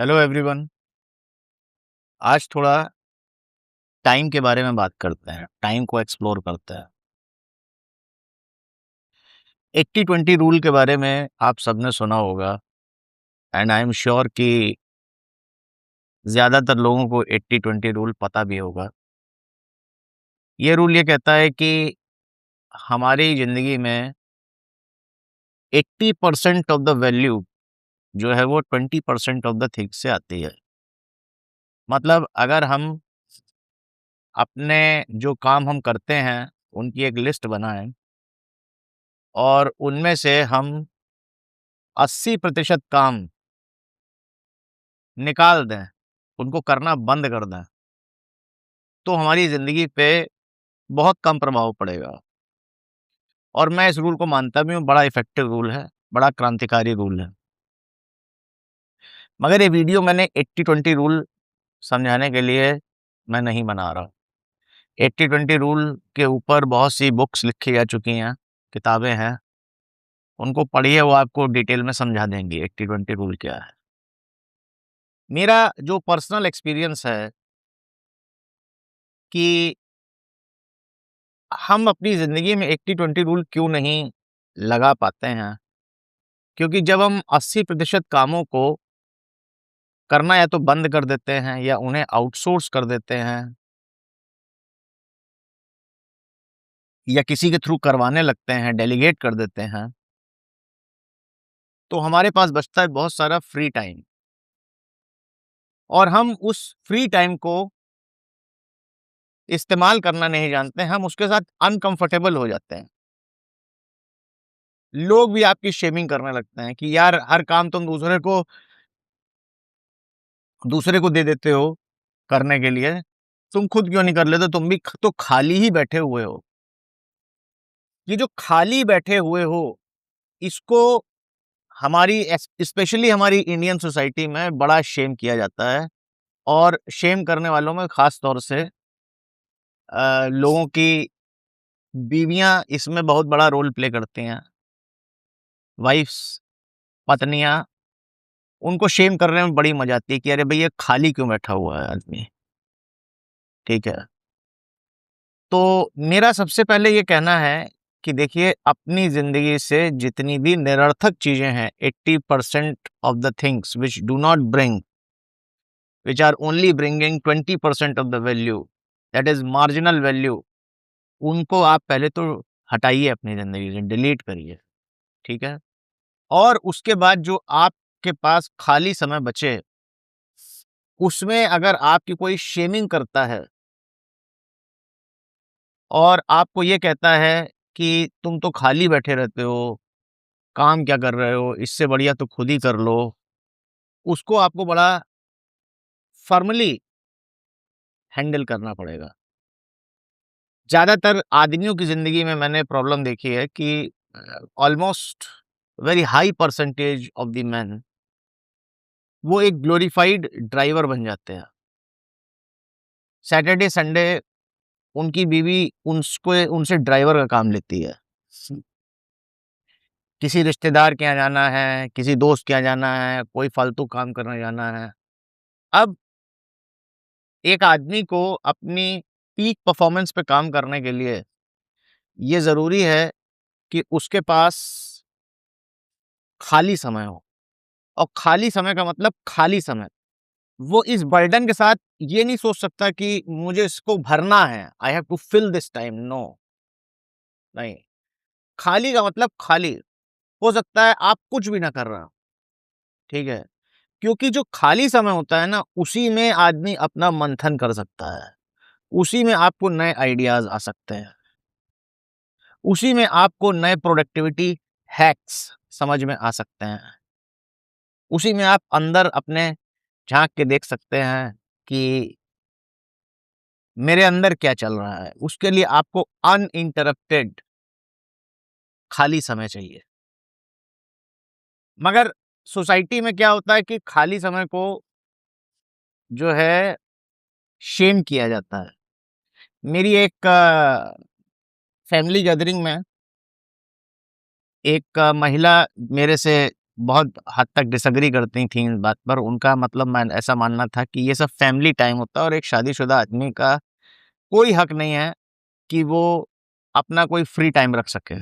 Hello everyone. आज थोड़ा time के बारे में बात करते हैं, टाइम को एक्सप्लोर करते हैं। 80-20 रूल के बारे में आप सबने सुना होगा एंड आई एम श्योर कि ज़्यादातर लोगों को 80-20 रूल पता भी होगा। ये रूल ये कहता है कि हमारी ज़िंदगी में 80% ऑफ द वैल्यू जो है वो 20% ऑफ द थिंग्स से आती है। मतलब अगर हम अपने जो काम हम करते हैं, उनकी एक लिस्ट बनाएँ और उनमें से हम 80% काम निकाल दें, उनको करना बंद कर दें, तो हमारी ज़िंदगी पे बहुत कम प्रभाव पड़ेगा। और मैं इस रूल को मानता भी हूँ, बड़ा इफ़ेक्टिव रूल है, बड़ा क्रांतिकारी रूल है। मगर ये वीडियो मैंने 80-20 रूल समझाने के लिए मैं नहीं बना रहा। 80-20 रूल के ऊपर बहुत सी बुक्स लिखी जा चुकी हैं, किताबें हैं, उनको पढ़िए, वो आपको डिटेल में समझा देंगी 80-20 रूल क्या है। मेरा जो पर्सनल एक्सपीरियंस है कि हम अपनी ज़िंदगी में 80-20 रूल क्यों नहीं लगा पाते हैं? क्योंकि जब हम 80% कामों को करना या तो बंद कर देते हैं या उन्हें आउटसोर्स कर देते हैं या किसी के थ्रू करवाने लगते हैं, डेलीगेट कर देते हैं, तो हमारे पास बचता है बहुत सारा फ्री टाइम और हम उस फ्री टाइम को इस्तेमाल करना नहीं जानते, हम उसके साथ अनकंफर्टेबल हो जाते हैं। लोग भी आपकी शेमिंग करने लगते हैं कि यार हर काम तुम दूसरे को दे देते हो करने के लिए, तुम खुद क्यों नहीं कर लेते? तुम भी तो खाली ही बैठे हुए हो। ये जो खाली बैठे हुए हो, इसको हमारी स्पेशली हमारी इंडियन सोसाइटी में बड़ा शेम किया जाता है और शेम करने वालों में खास तौर से लोगों की बीवियां इसमें बहुत बड़ा रोल प्ले करती हैं। वाइफ्स, पत्नियां, उनको शेम करने में बड़ी मजा आती है कि अरे भई ये खाली क्यों बैठा हुआ है आदमी, ठीक है। तो मेरा सबसे पहले ये कहना है कि देखिए, अपनी ज़िंदगी से जितनी भी निरर्थक चीज़ें हैं, 80% of the things which do not bring, which are only bringing 20% of the value, that is marginal value, उनको आप पहले तो हटाइए अपनी ज़िंदगी से, डिलीट करिए, ठीक है? और उसके बाद जो आपके पास खाली समय बचे, उसमें अगर आपकी कोई शेमिंग करता है और आपको ये कहता है कि तुम तो खाली बैठे रहते हो, काम क्या कर रहे हो? इससे बढ़िया तो खुद ही कर लो। उसको आपको बड़ा फ़र्मली हैंडल करना पड़ेगा। ज़्यादातर आदमियों की ज़िंदगी में मैंने प्रॉब्लम देखी है कि almost very high percentage of the main, वो एक ग्लोरीफाइड ड्राइवर बन जाते हैं। सैटरडे, संडे उनकी बीवी उनको उनसे ड्राइवर का काम लेती है। किसी रिश्तेदार के यहाँ जाना है, किसी दोस्त के यहाँ जाना है, कोई फालतू काम करने जाना है। अब एक आदमी को अपनी पीक परफॉर्मेंस पे काम करने के लिए ये ज़रूरी है कि उसके पास खाली समय हो, और खाली समय का मतलब खाली समय। वो इस बर्डन के साथ ये नहीं सोच सकता कि मुझे इसको भरना है, I have to fill this time, no, नहीं। खाली का मतलब खाली। हो सकता है आप कुछ भी ना कर रहा हो, ठीक है? क्योंकि जो खाली समय होता है ना, उसी में आदमी अपना मंथन कर सकता है। उसी में आपको नए आइडियाज़ आ सकते हैं। उसी में आपको नए प्रोडक्टिविटी हैक्स समझ में आ सकते हैं। उसी में आप अंदर अपने झाँक के देख सकते हैं कि मेरे अंदर क्या चल रहा है। उसके लिए आपको अनइंटरप्टेड खाली समय चाहिए। मगर सोसाइटी में क्या होता है कि खाली समय को जो है शेम किया जाता है। मेरी एक फैमिली गैदरिंग में एक महिला मेरे से बहुत हद तक डिसएग्री करती थी इस बात पर। उनका मतलब मैं ऐसा मानना था कि ये सब फैमिली टाइम होता है और एक शादीशुदा आदमी का कोई हक नहीं है कि वो अपना कोई फ्री टाइम रख सके,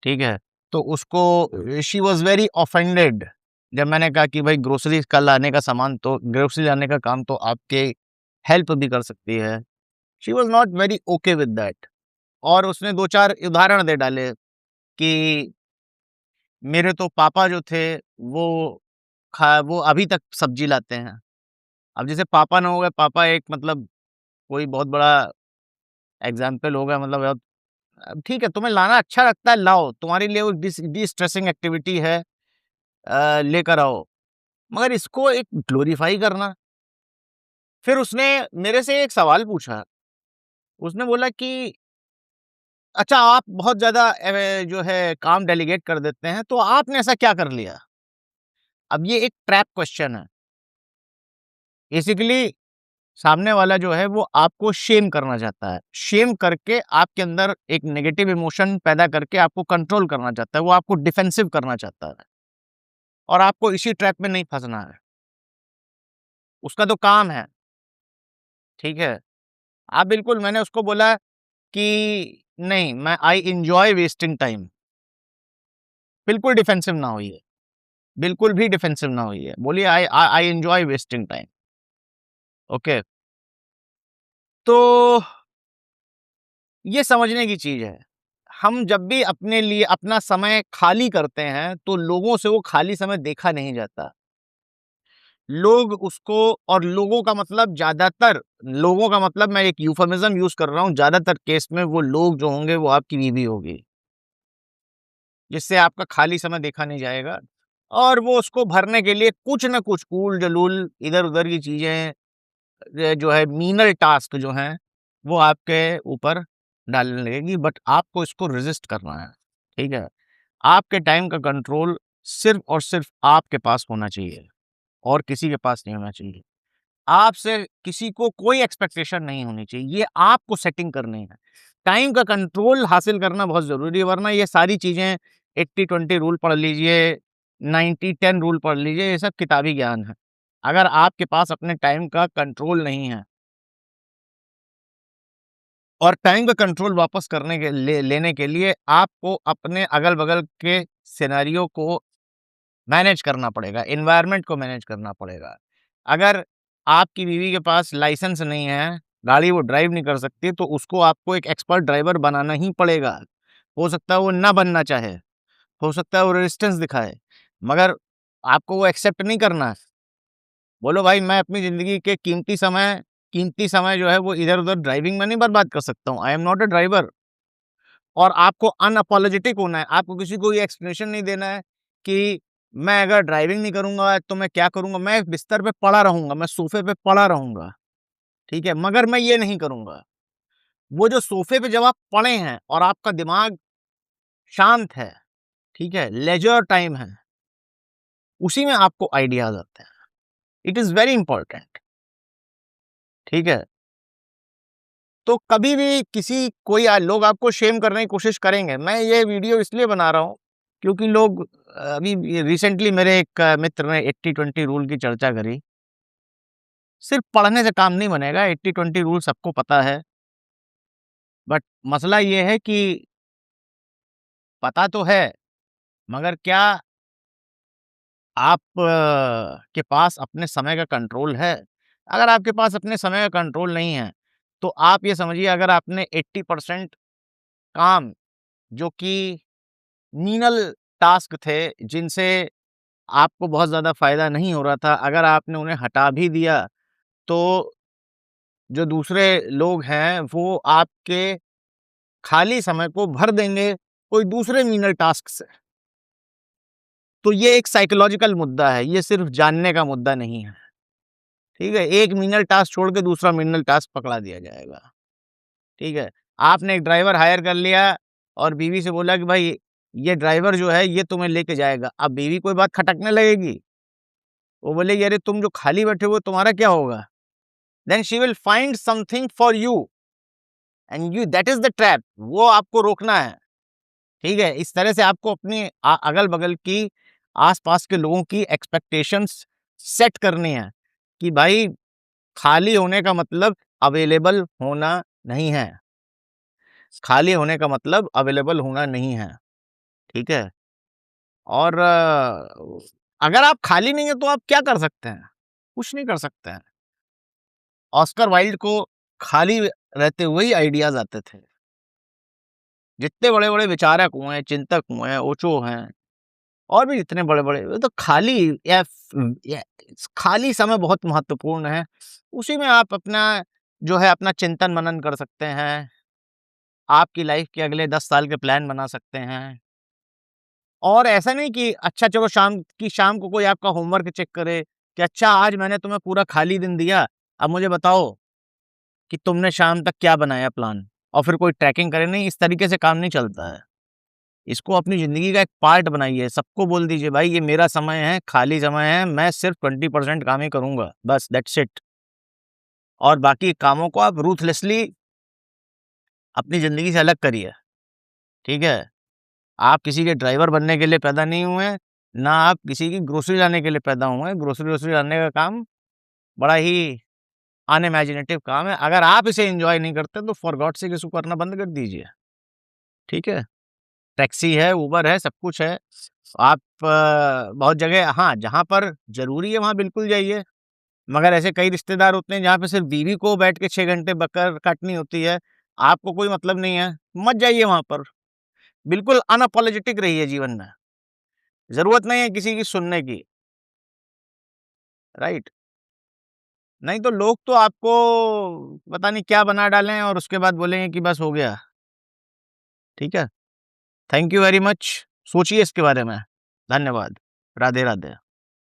ठीक है? तो उसको शी वाज़ वेरी ऑफेंडेड जब मैंने कहा कि भाई ग्रोसरीज़ का लाने का सामान तो ग्रोसरी लाने का काम तो आपके हेल्प भी कर सकती है। She was not very okay with that और उसने 2-4 उदाहरण दे डाले कि मेरे तो पापा जो थे वो अभी तक सब्ज़ी लाते हैं। अब जैसे पापा ना हो गए, पापा एक मतलब कोई बहुत बड़ा एग्ज़ाम्पल हो गया मतलब अब ठीक है, तुम्हें लाना अच्छा लगता है लाओ, तुम्हारे लिए वो डिस्ट्रेसिंग एक्टिविटी है लेकर आओ। मगर इसको एक ग्लोरीफाई करना। फिर उसने मेरे से एक सवाल पूछा, उसने बोला कि अच्छा आप बहुत ज़्यादा जो है काम डेलीगेट कर देते हैं, तो आपने ऐसा क्या कर लिया? अब ये एक ट्रैप क्वेश्चन है। बेसिकली सामने वाला जो है वो आपको शेम करना चाहता है। शेम करके आपके अंदर एक नेगेटिव इमोशन पैदा करके आपको कंट्रोल करना चाहता है, वो आपको डिफेंसिव करना चाहता है और आपको इसी ट्रैप में नहीं फँसना है। उसका तो काम है, ठीक है? आप बिल्कुल मैंने उसको बोला कि नहीं मैं आई एन्जॉय वेस्टिंग टाइम। बिल्कुल डिफेंसिव ना होइए, बिल्कुल भी डिफेंसिव ना होइए। बोलिए I enjoy wasting time, okay? तो ये समझने की चीज़ है। हम जब भी अपने लिए अपना समय खाली करते हैं, तो लोगों से वो खाली समय देखा नहीं जाता। लोग उसको और लोगों का मतलब ज़्यादातर लोगों का मतलब मैं एक यूफेमिज़्म यूज़ कर रहा हूँ, ज़्यादातर केस में वो लोग जो होंगे वो आपकी बीवी होगी, जिससे आपका खाली समय देखा नहीं जाएगा और वो उसको भरने के लिए कुछ न कुछ ऊल-जलूल इधर-उधर की चीज़ें जो है मीनल टास्क जो हैं, वो आपके ऊपर डालने लगेगी बट आपको इसको रेज़िस्ट करना है, ठीक है? आपके टाइम का कंट्रोल सिर्फ़ और सिर्फ़ आपके पास होना चाहिए और किसी के पास नहीं होना चाहिए। आपसे किसी को कोई एक्सपेक्टेशन नहीं होनी चाहिए, ये आपको सेटिंग करनी है। टाइम का कंट्रोल हासिल करना बहुत ज़रूरी है वरना ये सारी चीज़ें 80-20 रूल पढ़ लीजिए, 90-10 रूल पढ़ लीजिए, ये सब किताबी ज्ञान है। अगर आपके पास अपने टाइम का कंट्रोल नहीं है और टाइम का कंट्रोल वापस करने के लेने के लिए आपको अपने अगल-बगल के सिनेरियो को मैनेज करना पड़ेगा, एनवायरनमेंट को मैनेज करना पड़ेगा। अगर आपकी बीवी के पास लाइसेंस नहीं है, गाड़ी वो ड्राइव नहीं कर सकती, तो उसको आपको एक एक्सपर्ट ड्राइवर बनाना ही पड़ेगा। हो सकता है वो ना बनना चाहे, हो सकता है वो रेजिस्टेंस दिखाए, मगर आपको वो एक्सेप्ट नहीं करना है। बोलो भाई मैं अपनी ज़िंदगी के कीमती समय जो है वो इधर-उधर ड्राइविंग में नहीं बर्बाद कर सकता हूँ। I am not a driver. और आपको अनअपोलोजेटिक होना है। आपको किसी को ये एक्सप्लेनेशन नहीं देना है कि मैं अगर ड्राइविंग नहीं करूँगा तो मैं क्या करूँगा? मैं बिस्तर पे पड़ा रहूँगा, मैं सोफ़े पे पड़ा रहूँगा, ठीक है? मगर मैं ये नहीं करूँगा। वो जो सोफ़े पे जब आप पड़े हैं और आपका दिमाग शांत है, ठीक है? लेज़र टाइम है, उसी में आपको आइडियाज़ आते हैं। इट इज़ वेरी इम्पोर्टेंट, ठीक है? तो कभी भी किसी कोई लोग आपको शेम करने की कोशिश करेंगे। मैं ये वीडियो इसलिए बना रहा हूँ, क्योंकि लोग अभी रिसेंटली मेरे एक मित्र ने 80-20 रूल की चर्चा करी। सिर्फ़ पढ़ने से काम नहीं बनेगा, 80-20 रूल सबको पता है, बट मसला ये है कि पता तो है, मगर क्या आप के पास अपने समय का कंट्रोल है? अगर आपके पास अपने समय का कंट्रोल नहीं है, तो आप ये समझिए अगर आपने 80% काम जो कि मीनल टास्क थे, जिनसे आपको बहुत ज़्यादा फ़ायदा नहीं हो रहा था, अगर आपने उन्हें हटा भी दिया, तो जो दूसरे लोग हैं, वो आपके खाली समय को भर देंगे कोई दूसरे मीनल टास्क से। तो ये एक साइकोलॉजिकल मुद्दा है, ये सिर्फ़ जानने का मुद्दा नहीं है, ठीक है? एक मीनल टास्क छोड़ के दूसरा मीनल टास्क पकड़ा दिया जाएगा, ठीक है? आपने एक ड्राइवर हायर कर लिया और बीवी से बोला कि भाई, ये ड्राइवर जो है, ये तुम्हें लेके जाएगा। अब बीवी कोई बात खटकने लगेगी। वो बोलेगी, "अरे! तुम जो खाली बैठे हो, तुम्हारा क्या होगा?" Then she will find something for you and you that is the trap. वो आपको रोकना है, ठीक है? इस तरह से आपको अपनी अगल-बगल की आस-पास के लोगों की एक्सपेक्टेशंस सेट करनी है कि भाई खाली होने का मतलब अवेलेबल होना नहीं है। खाली होने का मतलब अवेलेबल होना नहीं है, ठीक है? और अगर आप खाली नहीं है तो आप क्या कर सकते हैं? कुछ नहीं कर सकते हैं। ऑस्कर वाइल्ड को खाली रहते हुए ही आइडियाज़ आते थे। जितने बड़े-बड़े विचारक हुए हैं, चिंतक हुए हैं, ओशो हैं और भी जितने बड़े-बड़े वो तो खाली या खाली समय बहुत महत्वपूर्ण है। उसी में आप अपना जो है अपना चिंतन-मनन कर सकते हैं। आपकी लाइफ़ के अगले 10 साल के प्लान बना सकते हैं। और ऐसा नहीं कि अच्छा चलो शाम को कोई आपका होमवर्क चेक करे कि अच्छा आज मैंने तुम्हें पूरा खाली दिन दिया, अब मुझे बताओ कि तुमने शाम तक क्या बनाया प्लान? और फिर कोई ट्रैकिंग करे, नहीं इस तरीके से काम नहीं चलता है। इसको अपनी ज़िंदगी का एक पार्ट बनाइए, सबको बोल दीजिए भाई ये मेरा समय है, खाली समय है, मैं सिर्फ़ 20% काम ही करूँगा, बस दैट्स इट। और बाकी कामों को आप रूथलेसली अपनी ज़िंदगी से अलग करिए, ठीक है? आप किसी के ड्राइवर बनने के लिए पैदा नहीं हुए हैं, ना आप किसी की ग्रोसरी लाने के लिए पैदा हुए हैं। ग्रोसरी-वोसरी लाने का काम बड़ा ही अनइमेजिनेटिव काम है। अगर आप इसे एन्जॉय नहीं करते तो फॉर गॉड सेक इसको करना बंद कर दीजिए, ठीक है? टैक्सी है, उबर है, सब कुछ है। आप बहुत जगह हाँ, जहाँ पर ज़रूरी है वहाँ बिल्कुल जाइए, मगर ऐसे कई रिश्तेदार होते हैं जहाँ पे सिर्फ़ बीवी को बैठ के 6 घंटे बकर काटनी होती है, आपको कोई मतलब नहीं है, मत जाइए वहाँ पर। बिल्कुल अनअपोलोजेटिक रहिए जीवन में। ज़रूरत नहीं है किसी की सुनने की, राइट? नहीं तो लोग तो आपको पता नहीं क्या बना डालें और उसके बाद बोलेंगे कि बस हो गया, ठीक है? Thank you very much. सोचिए इसके बारे में। धन्यवाद। राधे, राधे।